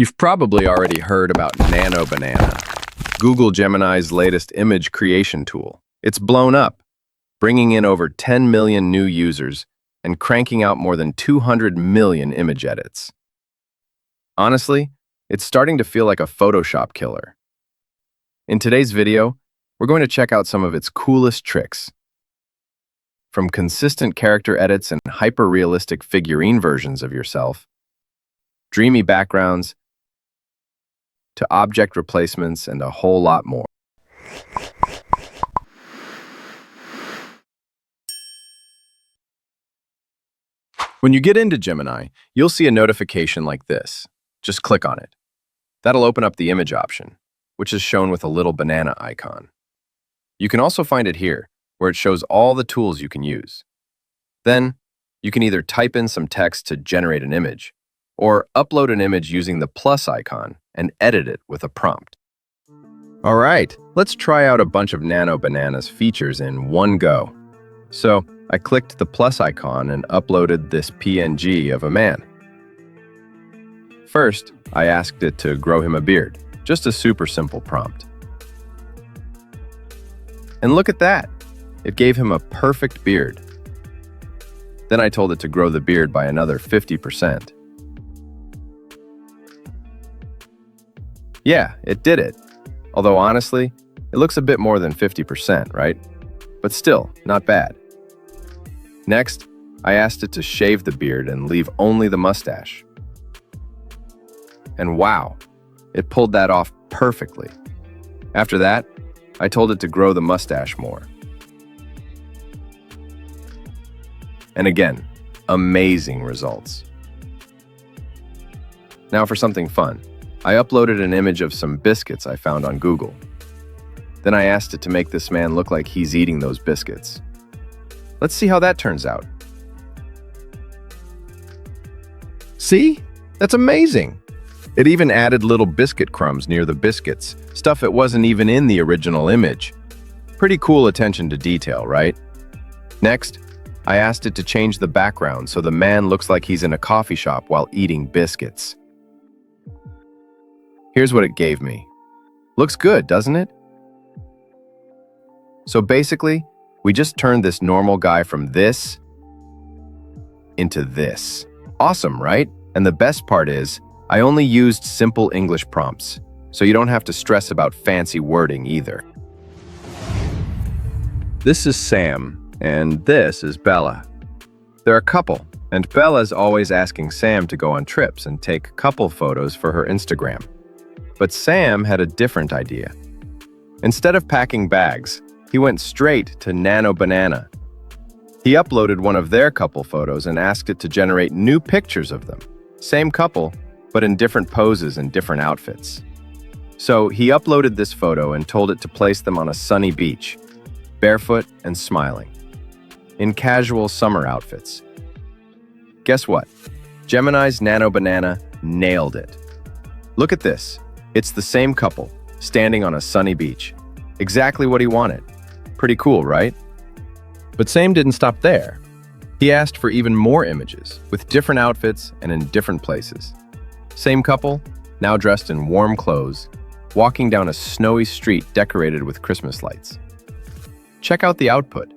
You've probably already heard about Nano Banana, Google Gemini's latest image creation tool. It's blown up, bringing in over 10 million new users and cranking out more than 200 million image edits. Honestly, it's starting to feel like a Photoshop killer. In today's video, we're going to check out some of its coolest tricks. From consistent character edits and hyper-realistic figurine versions of yourself, dreamy backgrounds, to object replacements and a whole lot more. When you get into Gemini, you'll see a notification like this. Just click on it. That'll open up the image option, which is shown with a little banana icon. You can also find it here, where it shows all the tools you can use. Then, you can either type in some text to generate an image, or upload an image using the plus icon and edit it with a prompt. All right, let's try out a bunch of Nano Banana's features in one go. So, I clicked the plus icon and uploaded this PNG of a man. First, I asked it to grow him a beard, just a super simple prompt. And look at that, it gave him a perfect beard. Then I told it to grow the beard by another 50%. Yeah, it did it. Although honestly, it looks a bit more than 50%, right? But still, not bad. Next, I asked it to shave the beard and leave only the mustache. And wow, it pulled that off perfectly. After that, I told it to grow the mustache more. And again, amazing results. Now for something fun. I uploaded an image of some biscuits I found on Google. Then I asked it to make this man look like he's eating those biscuits. Let's see how that turns out. See? That's amazing! It even added little biscuit crumbs near the biscuits, stuff that wasn't even in the original image. Pretty cool attention to detail, right? Next, I asked it to change the background so the man looks like he's in a coffee shop while eating biscuits. Here's what it gave me. Looks good, doesn't it? So basically, we just turned this normal guy from this into this. Awesome, right? And the best part is, I only used simple English prompts, so you don't have to stress about fancy wording either. This is Sam, and this is Bella. They're a couple, and Bella's always asking Sam to go on trips and take couple photos for her Instagram. But Sam had a different idea. Instead of packing bags, he went straight to Nano Banana. He uploaded one of their couple photos and asked it to generate new pictures of them. Same couple, but in different poses and different outfits. So he uploaded this photo and told it to place them on a sunny beach, barefoot and smiling, in casual summer outfits. Guess what? Gemini's Nano Banana nailed it. Look at this. It's the same couple, standing on a sunny beach. Exactly what he wanted. Pretty cool, right? But Sam didn't stop there. He asked for even more images, with different outfits and in different places. Same couple, now dressed in warm clothes, walking down a snowy street decorated with Christmas lights. Check out the output.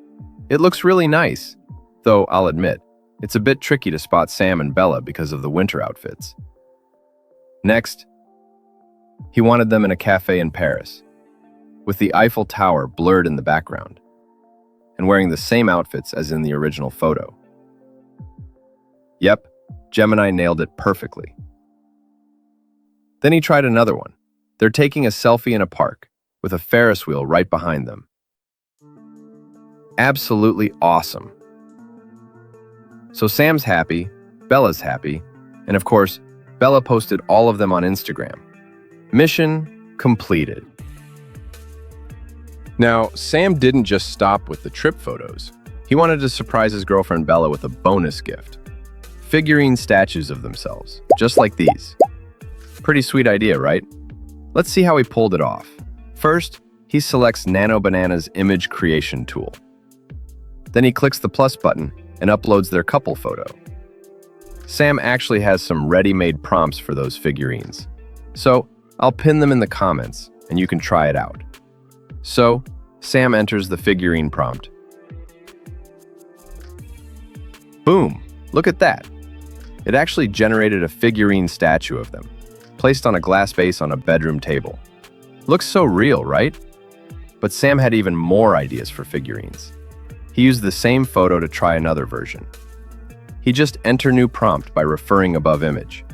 It looks really nice, though I'll admit, it's a bit tricky to spot Sam and Bella because of the winter outfits. Next, he wanted them in a cafe in Paris, with the Eiffel Tower blurred in the background, and wearing the same outfits as in the original photo. Yep, Gemini nailed it perfectly. Then he tried another one. They're taking a selfie in a park, with a Ferris wheel right behind them. Absolutely awesome. So Sam's happy, Bella's happy, and of course, Bella posted all of them on Instagram. Mission completed. Now, Sam didn't just stop with the trip photos. He wanted to surprise his girlfriend Bella with a bonus gift. Figurine statues of themselves, just like these. Pretty sweet idea, right? Let's see how he pulled it off. First, he selects Nano Banana's image creation tool. Then he clicks the plus button and uploads their couple photo. Sam actually has some ready-made prompts for those figurines. So I'll pin them in the comments and you can try it out. So Sam enters the figurine prompt. Boom! Look at that. It actually generated a figurine statue of them, placed on a glass base on a bedroom table. Looks so real, right? But Sam had even more ideas for figurines. He used the same photo to try another version. He just enter new prompt by referring above image.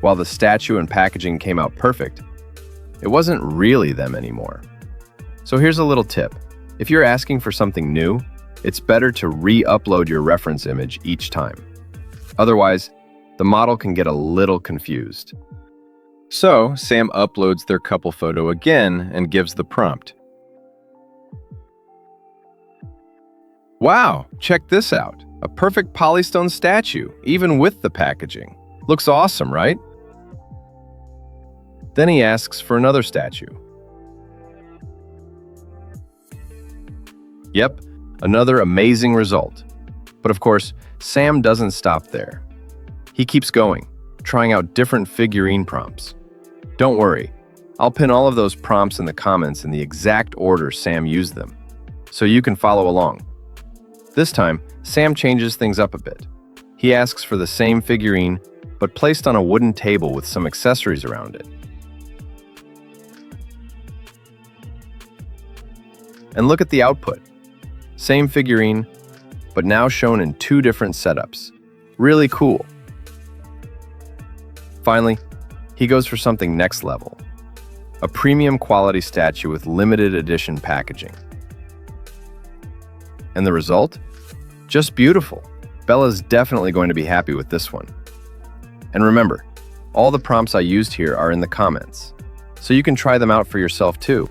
While the statue and packaging came out perfect, it wasn't really them anymore. So here's a little tip. If you're asking for something new, it's better to re-upload your reference image each time. Otherwise, the model can get a little confused. So Sam uploads their couple photo again and gives the prompt. Wow, check this out. A perfect polystone statue, even with the packaging. Looks awesome, right? Then he asks for another statue. Yep, another amazing result. But of course, Sam doesn't stop there. He keeps going, trying out different figurine prompts. Don't worry, I'll pin all of those prompts in the comments in the exact order Sam used them, so you can follow along. This time, Sam changes things up a bit. He asks for the same figurine, but placed on a wooden table with some accessories around it. And look at the output. Same figurine, but now shown in two different setups. Really cool. Finally, he goes for something next level. A premium quality statue with limited edition packaging. And the result? Just beautiful. Bella's definitely going to be happy with this one. And remember, all the prompts I used here are in the comments, so you can try them out for yourself too.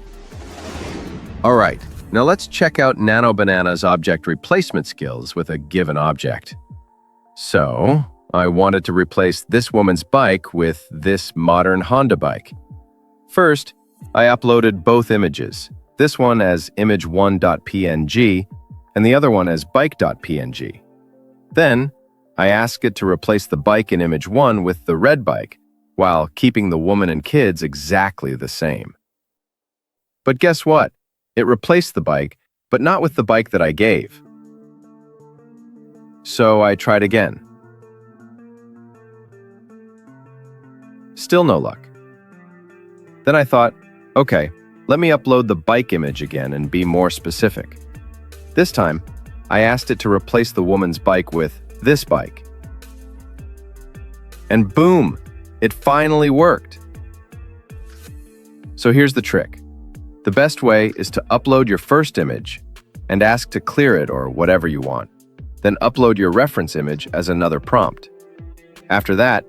All right. Now let's check out Nano Banana's object replacement skills with a given object. So, I wanted to replace this woman's bike with this modern Honda bike. First, I uploaded both images, this one as image1.png and the other one as bike.png. Then, I asked it to replace the bike in image 1 with the red bike, while keeping the woman and kids exactly the same. But guess what? It replaced the bike, but not with the bike that I gave. So I tried again. Still no luck. Then I thought, okay, let me upload the bike image again and be more specific. This time, I asked it to replace the woman's bike with this bike. And boom, it finally worked. So here's the trick. The best way is to upload your first image and ask to clear it or whatever you want. Then upload your reference image as another prompt. After that,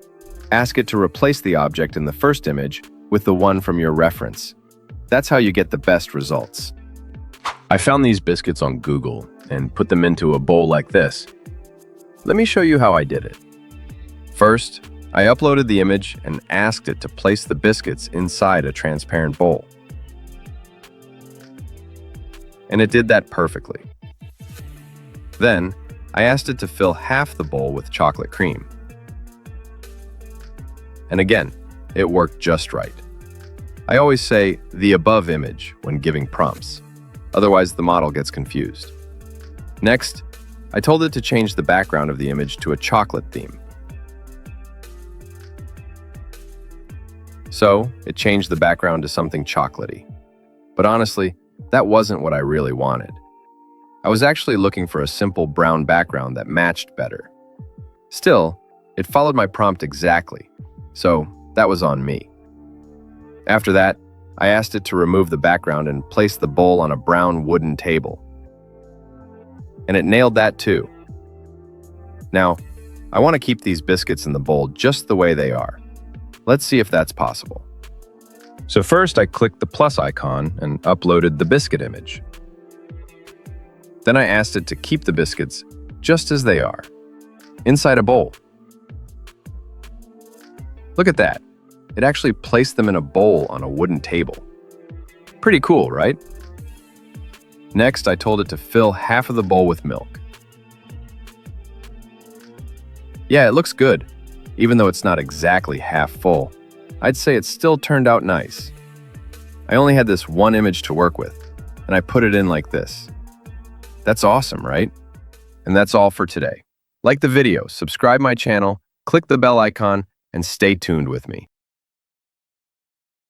ask it to replace the object in the first image with the one from your reference. That's how you get the best results. I found these biscuits on Google and put them into a bowl like this. Let me show you how I did it. First, I uploaded the image and asked it to place the biscuits inside a transparent bowl. And it did that perfectly. Then, I asked it to fill half the bowl with chocolate cream. And again, it worked just right. I always say the above image when giving prompts. Otherwise, the model gets confused. Next, I told it to change the background of the image to a chocolate theme. So, it changed the background to something chocolatey. But honestly, that wasn't what I really wanted. I was actually looking for a simple brown background that matched better. Still, it followed my prompt exactly, so that was on me. After that, I asked it to remove the background and place the bowl on a brown wooden table. And it nailed that too. Now, I want to keep these biscuits in the bowl just the way they are. Let's see if that's possible. So first, I clicked the plus icon and uploaded the biscuit image. Then I asked it to keep the biscuits just as they are, inside a bowl. Look at that. It actually placed them in a bowl on a wooden table. Pretty cool, right? Next, I told it to fill half of the bowl with milk. Yeah, it looks good. Even though it's not exactly half full, I'd say it still turned out nice. I only had this one image to work with, and I put it in like this. That's awesome, right? And that's all for today. Like the video, subscribe my channel, click the bell icon, and stay tuned with me.